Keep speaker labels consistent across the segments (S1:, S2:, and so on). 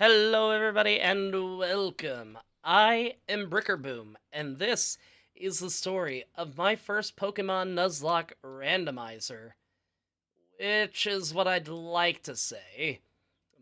S1: Hello, everybody, and welcome. I am Brickerboom, and this is the story of my first Pokemon Nuzlocke randomizer, which is what I'd like to say.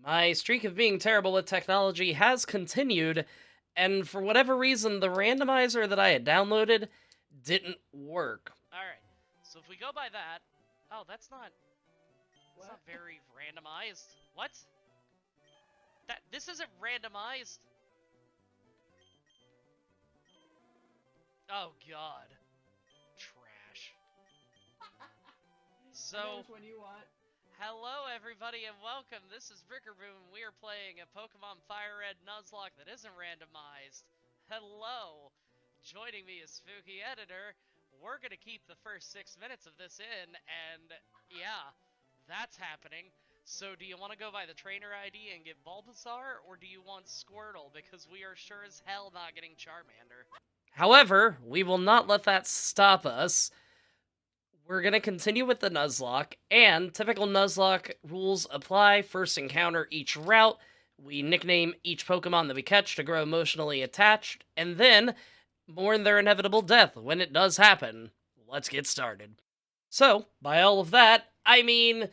S1: My streak of being terrible with technology has continued, and for whatever reason, the randomizer that I had downloaded didn't work.
S2: Alright, so if we go by that... Oh, that's not very randomized. What? This isn't randomized. Oh god. Trash. So,
S3: when you want.
S2: hello everybody and welcome. This is Brickerboom. We are playing a Pokemon Fire Red Nuzlocke that isn't randomized. Hello. Joining me is Spooky Editor. We're gonna keep the first 6 minutes of this in, and yeah, that's happening. So do you want to go by the trainer ID and get Bulbasaur, or do you want Squirtle? Because we are sure as hell not getting Charmander.
S1: However, we will not let that stop us. We're going to continue with the Nuzlocke, and typical Nuzlocke rules apply. First encounter each route. We nickname each Pokemon that we catch to grow emotionally attached, and then mourn their inevitable death when it does happen. Let's get started. So, by all of that, I mean,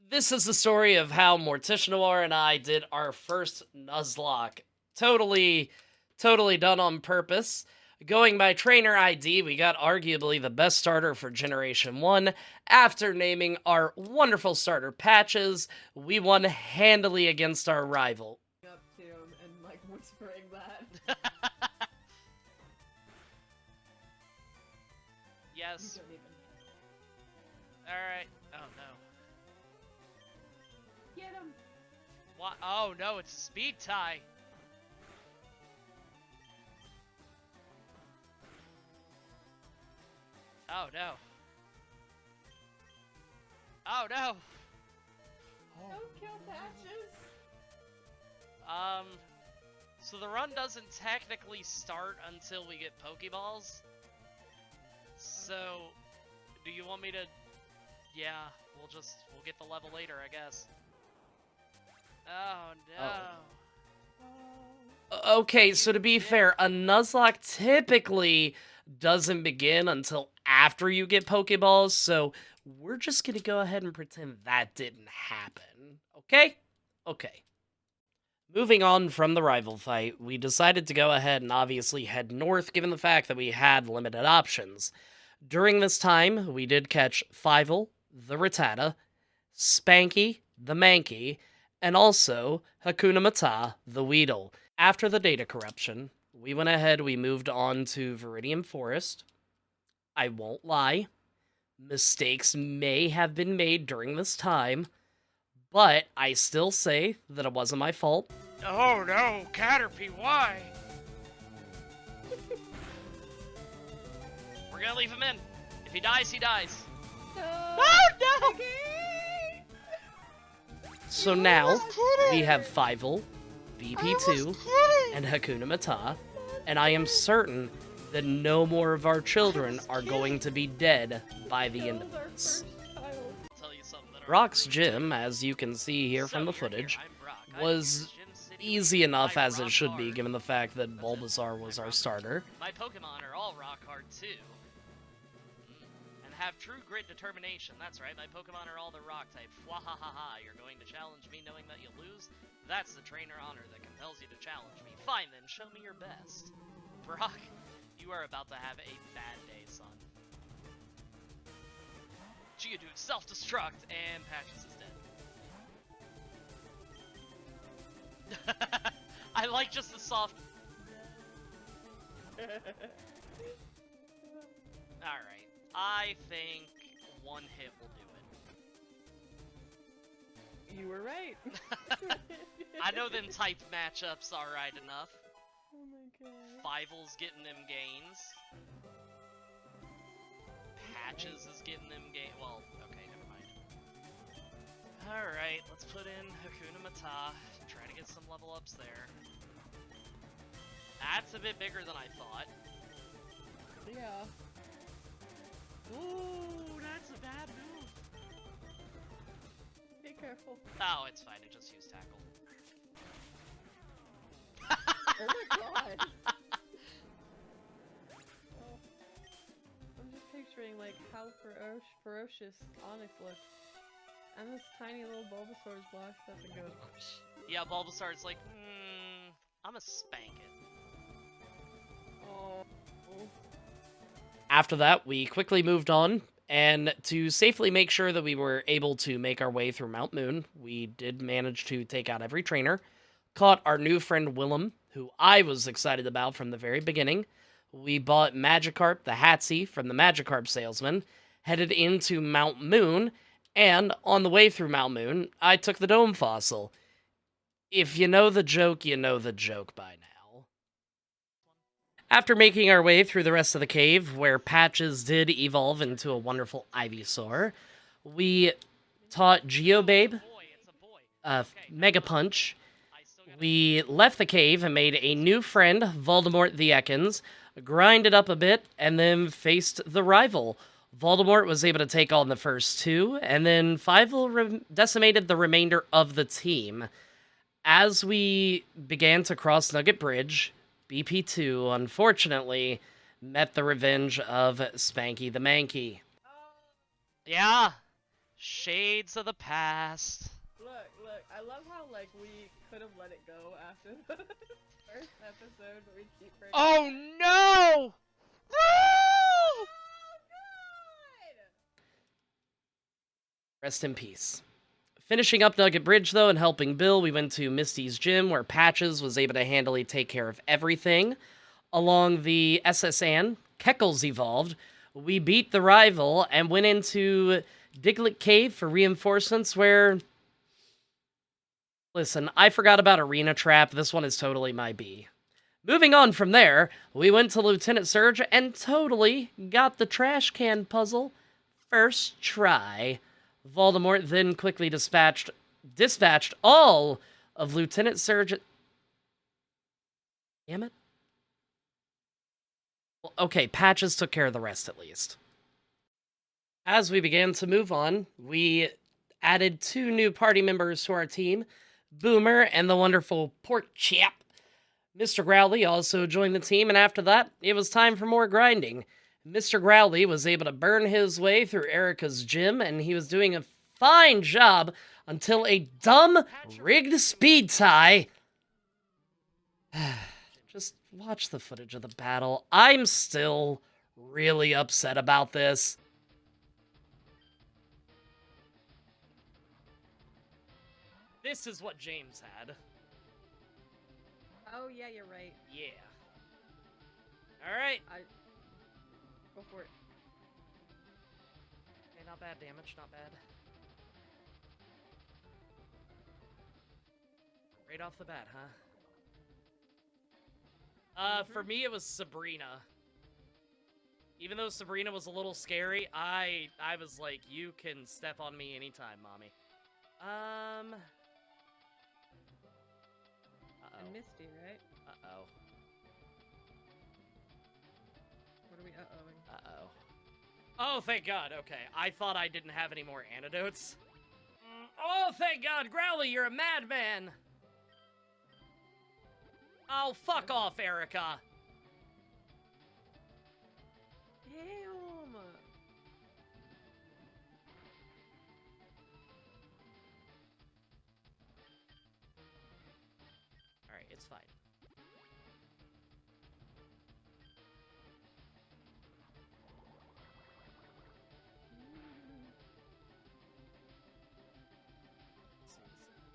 S1: this is the story of how Morticia Noir and I did our first Nuzlocke. Totally done on purpose. Going by trainer ID, we got arguably the best starter for Generation 1. After naming our wonderful starter patches, we won handily against our rival.
S3: Up to him and like whispering that.
S2: Yes.
S3: You don't even.
S2: Alright. Oh no.
S3: Get him!
S2: What? Oh no, it's a speed tie. Oh no. Oh no.
S3: Don't kill Patches!
S2: So the run doesn't technically start until we get Pokeballs. So, do you want me to... Yeah, we'll get the level later, I guess. Oh no.
S1: Okay, so to be fair, a Nuzlocke typically doesn't begin until after you get Pokeballs, so we're just gonna go ahead and pretend that didn't happen. Okay? Okay. Moving on from the rival fight, we decided to go ahead and obviously head north given the fact that we had limited options. During this time, we did catch Fievel, the Rattata, Spanky, the Mankey, and also Hakuna Matata, the Weedle. After the data corruption, we went ahead, we moved on to Viridian Forest. I won't lie, mistakes may have been made during this time, but I still say that it wasn't my fault.
S2: Oh no, Caterpie, why? We're gonna leave him in. If he dies, he dies.
S3: No!
S2: Oh no!
S3: Okay.
S1: So now, we have Fievel, BP2, and Hakuna Matata, and I am certain that no more of our children are going to be dead by the end of this. Brock's gym, as you can see here from the footage, was easy enough as it should be given the fact that Bulbasaur was our starter.
S2: My Pokemon are all rock hard too. And have true grit determination. That's right, my Pokemon are all the rock type. Fwahahaha, you're going to challenge me knowing that you'll lose? That's the trainer honor that compels you to challenge me. Fine then, show me your best. Brock, you are about to have a bad day, son. Geodude self-destruct, and Patches is dead. I like just the soft... Alright, I think one hit will do it.
S3: You were right.
S2: I know them type matchups are right enough.
S3: Oh my god.
S2: Fievel's getting them gains. Patches is getting them gains. Well, okay, never mind. Alright, let's put in Hakuna Matata. Try to get some level ups there. That's a bit bigger than I thought.
S3: Yeah.
S2: Ooh, that's a bad move.
S3: Be careful.
S2: Oh, it's fine. It just used tackle.
S3: god! Oh, I'm just picturing like how ferocious Onyx looks. And this tiny little Bulbasaur's blocks up and goes whoosh.
S2: Yeah, Bulbasaur's like, I'ma spank it.
S3: Oh.
S1: After that, we quickly moved on, and to safely make sure that we were able to make our way through Mount Moon, we did manage to take out every trainer, caught our new friend Willem, who I was excited about from the very beginning. We bought Magikarp, the Hatsy, from the Magikarp salesman, headed into Mount Moon, and on the way through Mount Moon, I took the Dome Fossil. If you know the joke, you know the joke by now. After making our way through the rest of the cave, where Patches did evolve into a wonderful Ivysaur, we taught Geobabe,
S2: It's a boy. Okay,
S1: Mega Punch.
S2: I still gotta
S1: We left the cave and made a new friend, Voldemort the Ekans, grinded up a bit, and then faced the rival. Voldemort was able to take on the first two, and then Fievel decimated the remainder of the team. As we began to cross Nugget Bridge, BP2, unfortunately, met the revenge of Spanky the Manky.
S2: Yeah. Shades of the past.
S3: Look, I love how, like, we could have let it go after the first episode, but we keep bringing
S2: Oh
S3: it back.
S2: no! Woo!
S3: Oh, God!
S1: Rest in peace. Finishing up Nugget Bridge, though, and helping Bill, we went to Misty's gym, where Patches was able to handily take care of everything. Along the SS Anne, Keckles evolved. We beat the rival and went into Diglett Cave for reinforcements, where... Listen, I forgot about Arena Trap. This one is totally my B. Moving on from there, we went to Lieutenant Surge and totally got the trash can puzzle first try. Voldemort then quickly dispatched all of Lieutenant Surge. Damn it. Well, okay, Patches took care of the rest at least. As we began to move on, we added 2 new party members to our team, Boomer and the wonderful Pork Chap. Mr. Growly also joined the team, and after that, it was time for more grinding. Mr. Growly was able to burn his way through Erica's gym, and he was doing a fine job until a dumb, rigged speed tie. Just watch the footage of the battle. I'm still really upset about this. This is what James had.
S3: Oh, yeah, you're right.
S1: Yeah. Alright.
S3: Go for it.
S1: Okay, not bad damage, not bad. Right off the bat, huh? For me, it was Sabrina. Even though Sabrina was a little scary, I was like, you can step on me anytime, mommy. Uh-oh.
S3: And Misty, right?
S1: Uh-oh.
S3: What are we uh-ohing?
S1: Uh-oh. Oh, thank God, okay. I thought I didn't have any more antidotes. Oh, thank God, Growly, you're a madman! Oh, fuck off, Erica.
S3: Damn!
S1: Alright, it's fine.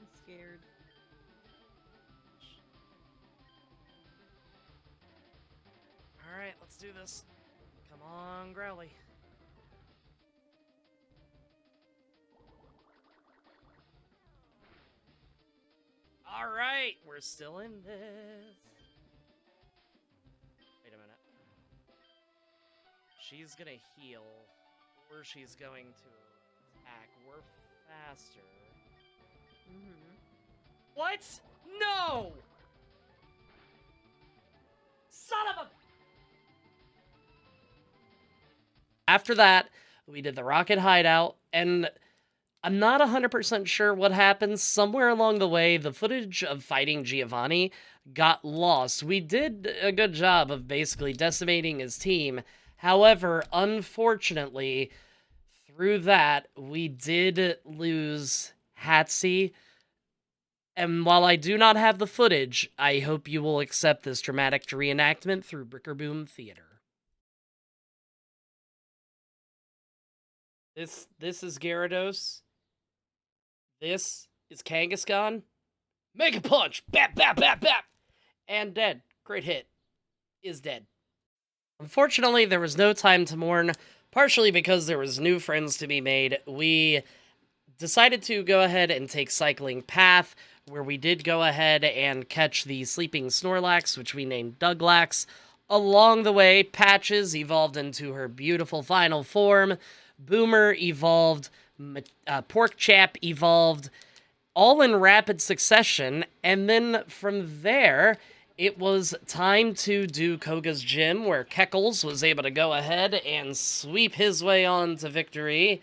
S3: I'm scared.
S1: Alright, let's do this. Come on, Growly. Alright, we're still in this. Wait a minute. She's gonna heal, or she's going to attack. We're faster.
S3: Mm-hmm.
S1: What? No! Son of a... After that, we did the Rocket Hideout, and I'm not 100% sure what happened. Somewhere along the way, the footage of fighting Giovanni got lost. We did a good job of basically decimating his team. However, unfortunately, through that, we did lose Hatsy. And while I do not have the footage, I hope you will accept this dramatic reenactment through Brickerboom Theater. This is Gyarados. This is Kangaskhan. Mega Punch! Bap, bap, bap, bap! And dead. Great hit. Is dead. Unfortunately, there was no time to mourn, partially because there was new friends to be made. We decided to go ahead and take Cycling Path, where we did go ahead and catch the Sleeping Snorlax, which we named Douglax. Along the way, Patches evolved into her beautiful final form. Boomer evolved. Pork Chap evolved. All in rapid succession, and then from there, it was time to do Koga's Gym, where Keckles was able to go ahead and sweep his way on to victory.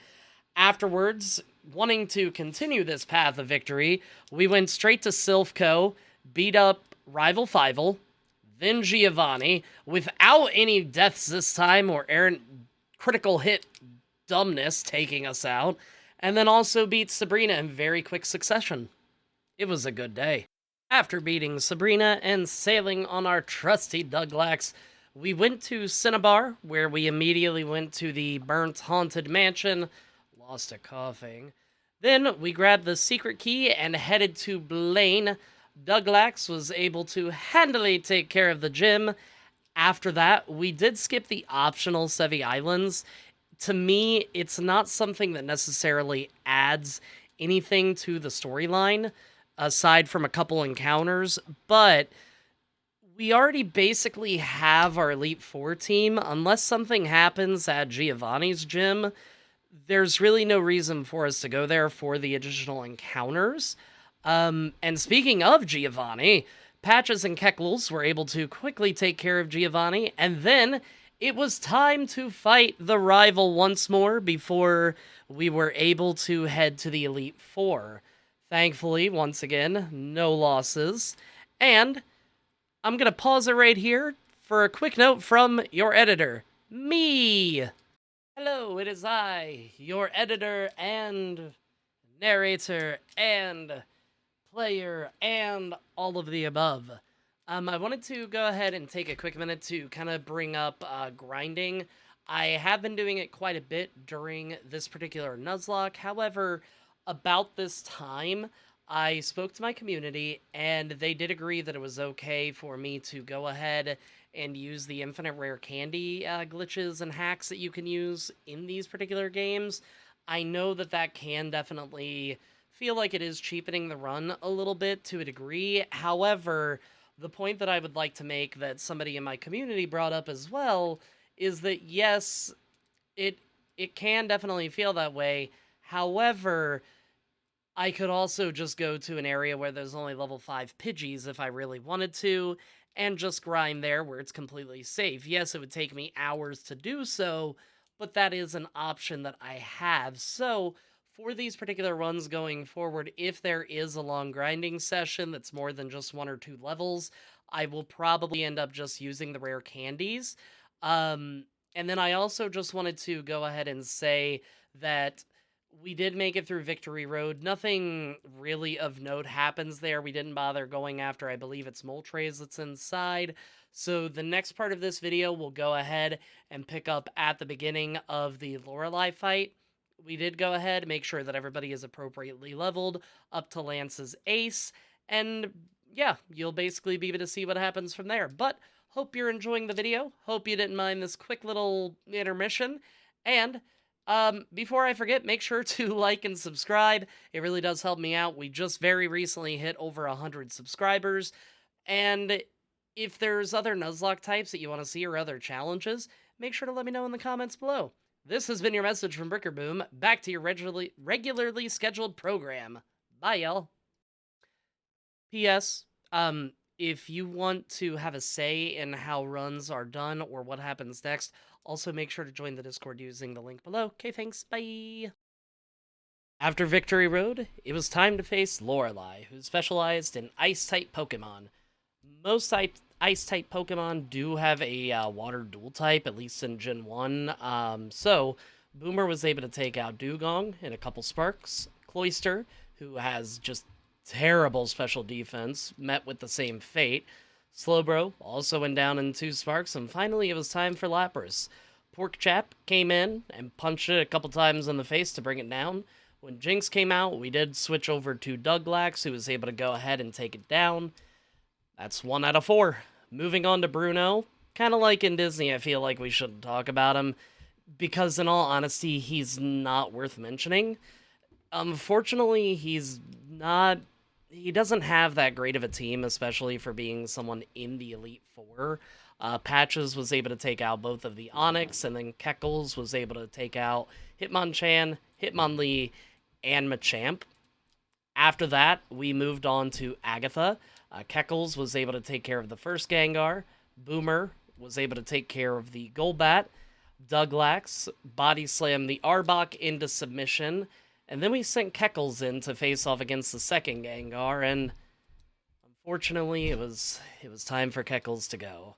S1: Afterwards, wanting to continue this path of victory, we went straight to Silphco, beat up Rival Fivel, then Giovanni, without any deaths this time or errant critical hit dumbness taking us out, and then also beat Sabrina in very quick succession. It was a good day. After beating Sabrina and sailing on our trusty Douglax, we went to Cinnabar, where we immediately went to the burnt haunted mansion, lost to coughing. Then we grabbed the secret key and headed to Blaine. Douglax was able to handily take care of the gym. After that, we did skip the optional Sevi Islands. To me, it's not something that necessarily adds anything to the storyline, aside from a couple encounters, but we already basically have our Elite Four team. Unless something happens at Giovanni's gym, there's really no reason for us to go there for the additional encounters. And speaking of Giovanni, Patches and Keckles were able to quickly take care of Giovanni, and then it was time to fight the rival once more before we were able to head to the Elite Four. Thankfully, once again, no losses. And I'm going to pause it right here for a quick note from your editor, me. Hello, it is I, your editor and narrator and player and all of the above. I wanted to go ahead and take a quick minute to kind of bring up grinding. I have been doing it quite a bit during this particular Nuzlocke. However, about this time, I spoke to my community, and they did agree that it was okay for me to go ahead and use the infinite rare candy glitches and hacks that you can use in these particular games. I know that that can definitely feel like it is cheapening the run a little bit to a degree. However, the point that I would like to make that somebody in my community brought up as well is that yes, it can definitely feel that way. However, I could also just go to an area where there's only level 5 Pidgeys if I really wanted to, and just grind there where it's completely safe. Yes, it would take me hours to do so, but that is an option that I have. So, for these particular runs going forward, if there is a long grinding session that's more than just 1 or 2 levels, I will probably end up just using the rare candies. And then I also just wanted to go ahead and say that we did make it through Victory Road. Nothing really of note happens there. We didn't bother going after, I believe it's Moltres that's inside. So the next part of this video will go ahead and pick up at the beginning of the Lorelei fight. We did go ahead, make sure that everybody is appropriately leveled up to Lance's ace, and yeah, you'll basically be able to see what happens from there. But hope you're enjoying the video. Hope you didn't mind this quick little intermission. And before I forget, make sure to like and subscribe. It really does help me out. We just very recently hit over 100 subscribers. And if there's other Nuzlocke types that you want to see or other challenges, make sure to let me know in the comments below. This has been your message from Brickerboom. Back to your regularly scheduled program. Bye, y'all. P.S. If you want to have a say in how runs are done or what happens next, also make sure to join the Discord using the link below. Okay, thanks. Bye. After Victory Road, it was time to face Lorelei, who specialized in Ice-type Pokemon. Most Ice-type Pokemon do have a Water Dual type, at least in Gen 1. So, Boomer was able to take out Dugong and a couple Sparks. Cloyster, who has just terrible special defense, met with the same fate. Slowbro also went down in 2 Sparks, and finally it was time for Lapras. Porkchap came in and punched it a couple times in the face to bring it down. When Jinx came out, we did switch over to Douglax, who was able to go ahead and take it down. That's 1 out of 4. Moving on to Bruno. Kind of like in Disney, I feel like we shouldn't talk about him, because in all honesty, he's not worth mentioning. Unfortunately, he doesn't have that great of a team, especially for being someone in the Elite Four. Patches was able to take out both of the Onyx, and then Keckles was able to take out Hitmonchan, Hitmonlee, and Machamp. After that, we moved on to Agatha. Keckles was able to take care of the first Gengar. Boomer was able to take care of the Golbat. Douglax body slammed the Arbok into submission. And then we sent Keckles in to face off against the second Gengar, and unfortunately, it was time for Keckles to go.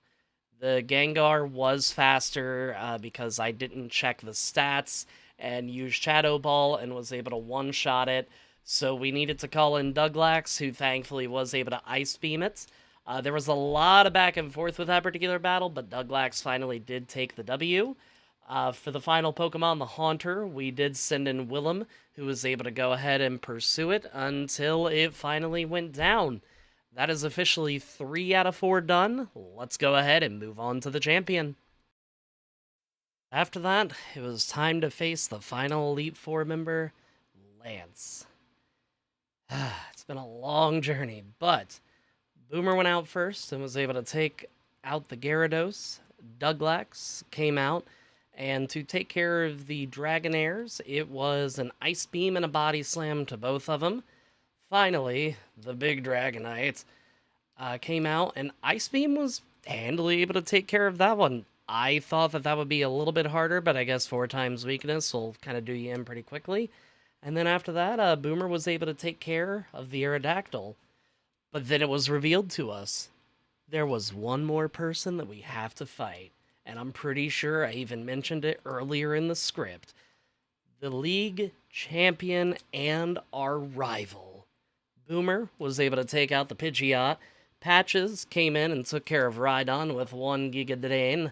S1: The Gengar was faster because I didn't check the stats and used Shadow Ball and was able to one-shot it. So we needed to call in Douglax, who thankfully was able to Ice Beam it. There was a lot of back and forth with that particular battle, but Douglax finally did take the W. For the final Pokemon, the Haunter, we did send in Willem, who was able to go ahead and pursue it until it finally went down. That is officially 3 out of 4 done. Let's go ahead and move on to the champion. After that, it was time to face the final Elite Four member, Lance. It's been a long journey, but Boomer went out first and was able to take out the Gyarados. Douglax came out, and to take care of the Dragonairs, it was an Ice Beam and a Body Slam to both of them. Finally, the big Dragonite came out, and Ice Beam was handily able to take care of that one. I thought that would be a little bit harder, but I guess 4 times weakness will kind of do you in pretty quickly. And then after that, Boomer was able to take care of the Aerodactyl. But then it was revealed to us there was one more person that we have to fight, and I'm pretty sure I even mentioned it earlier in the script. The league champion and our rival. Boomer was able to take out the Pidgeot. Patches came in and took care of Rhydon with 1 Giga Drain.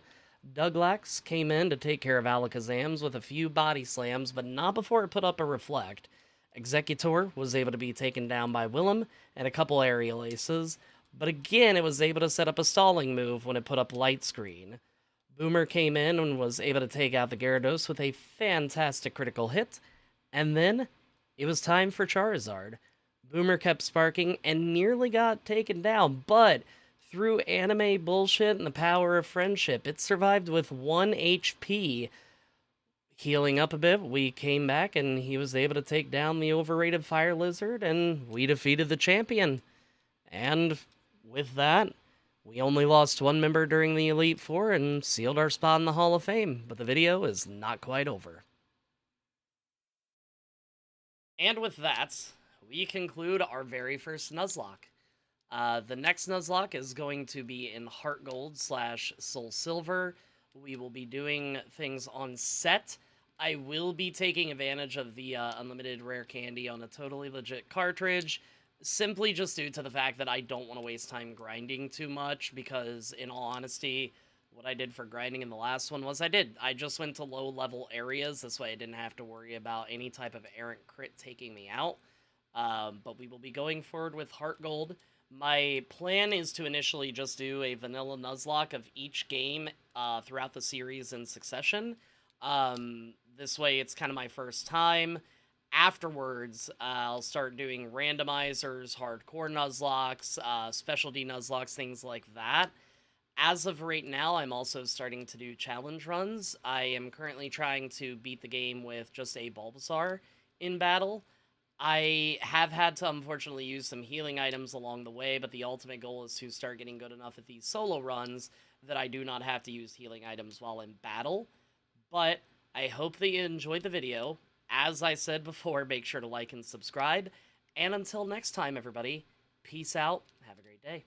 S1: Douglax came in to take care of Alakazams with a few body slams, but not before it put up a Reflect. Executor was able to be taken down by Willem and a couple aerial aces, but again it was able to set up a stalling move when it put up Light Screen. Boomer came in and was able to take out the Gyarados with a fantastic critical hit, and then it was time for Charizard. Boomer kept sparking and nearly got taken down, but through anime bullshit and the power of friendship, it survived with 1 HP. Healing up a bit, we came back and he was able to take down the overrated Fire Lizard, and we defeated the champion. And with that, we only lost 1 member during the Elite Four and sealed our spot in the Hall of Fame, but the video is not quite over. And with that, we conclude our very first Nuzlocke. The next Nuzlocke is going to be in Heart Gold / Soul Silver. We will be doing things on set. I will be taking advantage of the unlimited rare candy on a totally legit cartridge, simply just due to the fact that I don't want to waste time grinding too much, because in all honesty, what I did for grinding in the last one was I just went to low level areas, this way I didn't have to worry about any type of errant crit taking me out. But we will be going forward with Heart Gold. My plan is to initially just do a vanilla Nuzlocke of each game throughout the series in succession. This way it's kind of my first time. Afterwards, I'll start doing randomizers, hardcore Nuzlocks, specialty Nuzlocks, things like that. As of right now, I'm also starting to do challenge runs. I am currently trying to beat the game with just a Bulbasaur in battle. I have had to unfortunately use some healing items along the way, but the ultimate goal is to start getting good enough at these solo runs that I do not have to use healing items while in battle. But I hope that you enjoyed the video. as I said before, make sure to like and subscribe. And until next time, everybody, peace out. Have a great day.